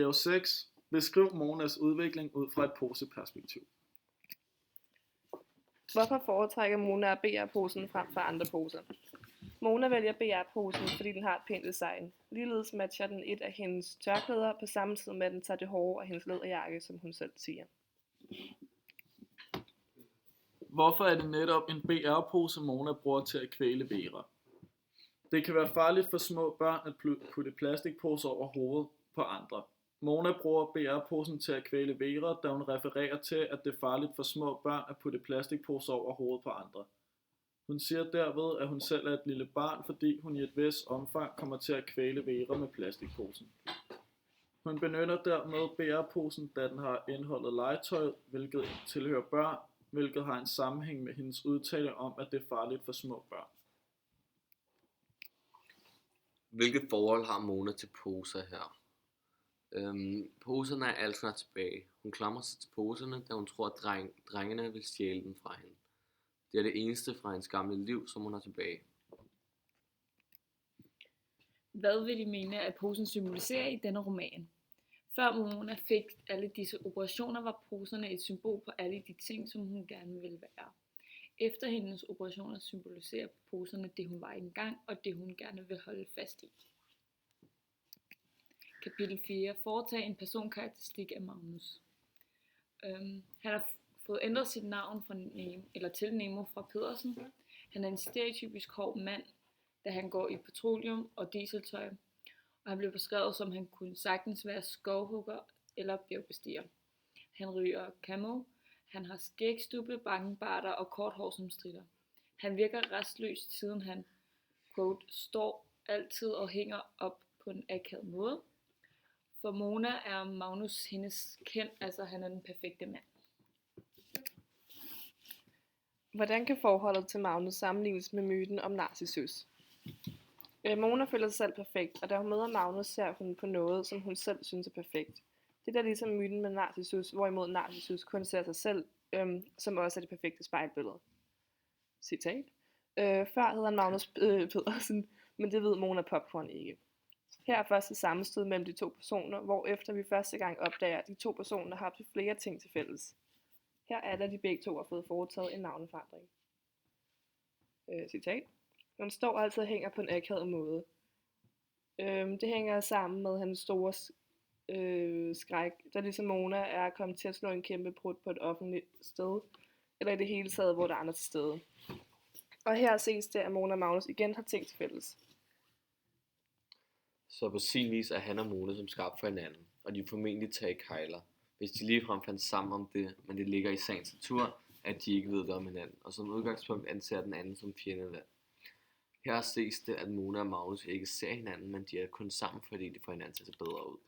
Opgave 6. Beskriv Monas udvikling ud fra et poseperspektiv. Hvorfor foretrækker Mona BR-posen frem for andre poser? Mona vælger BR-posen, fordi den har et pænt design. Ligeledes matcher den et af hendes tørklæder, på samme tid med at den tager det hårde af hendes læderjakke, som hun selv siger. Hvorfor er det netop en BR-pose, Mona bruger til at kvæle Vera? Det kan være farligt for små børn at putte plastikposer over hovedet på andre. Mona bruger BR-posen til at kvæle Vera, da hun refererer til, at det er farligt for små børn at putte plastikposer over hovedet på andre. Hun siger derved, at hun selv er et lille barn, fordi hun i et vist omfang kommer til at kvæle Vera med plastikposen. Hun benytter dermed BR-posen, da den har indholdet legetøj, hvilket tilhører børn, hvilket har en sammenhæng med hendes udtale om, at det er farligt for små børn. Hvilke forhold har Mona til poser her? Poserne er altid tilbage. Hun klamrer sig til poserne, da hun tror, at drengene vil stjæle dem fra hende. Det er det eneste fra hendes gamle liv, som hun har tilbage. Hvad vil I mene, at posen symboliserer i denne roman? Før Mona fik alle disse operationer, var poserne et symbol på alle de ting, som hun gerne ville være. Efter hendes operationer symboliserer poserne det, hun var engang, og det, hun gerne vil holde fast i. Kapitel 4. Foretag en personkarakteristik af Magnus. Han har fået ændret sit navn til Nemo fra Pedersen. Han er en stereotypisk hård mand, da han går i petroleum og dieseltøj, og han blev beskrevet som, han kunne sagtens være skovhugger eller bjergbestiger. Han ryger camo, han har skægstubbe, bakkenbarter og kort hår som stritter. Han virker restløs, siden han, quote, står altid og hænger op på en akavet måde. For Mona er Magnus hendes kendt, altså han er den perfekte mand. Hvordan kan forholdet til Magnus sammenlignes med myten om Narcissus? Mona føler sig selv perfekt, og da hun møder Magnus, ser hun på noget, som hun selv synes er perfekt. Det er ligesom myten med Narcissus, hvorimod Narcissus kun ser sig selv, som også er det perfekte spejlbillede. Citat. Før hed han Magnus Pedersen, men det ved Mona Popcorn ikke. Her er første sammenstød mellem de to personer, hvor efter vi første gang opdager, at de to personer har haft flere ting til fælles. Her er der de begge to har fået foretaget en navneforandring. Citat. Han står altid og hænger på en akavet måde. Det hænger sammen med hans store skræk, der ligesom Mona er kommet til at slå en kæmpe brud på et offentligt sted, eller i det hele taget, hvor der er andre til stede. Og her ses det, at Mona og Magnus igen har ting til fælles. Så på sin vis er han og Mona som skabt for hinanden, og de formentlig tager kejler, hvis de ligefrem fandt sammen om det, men det ligger i sagens natur, at de ikke ved det om hinanden, og som udgangspunkt anser den anden som fjende. Her ses det, at Mona og Magnus ikke ser hinanden, men de er kun sammen, fordi de får hinanden til at se bedre ud.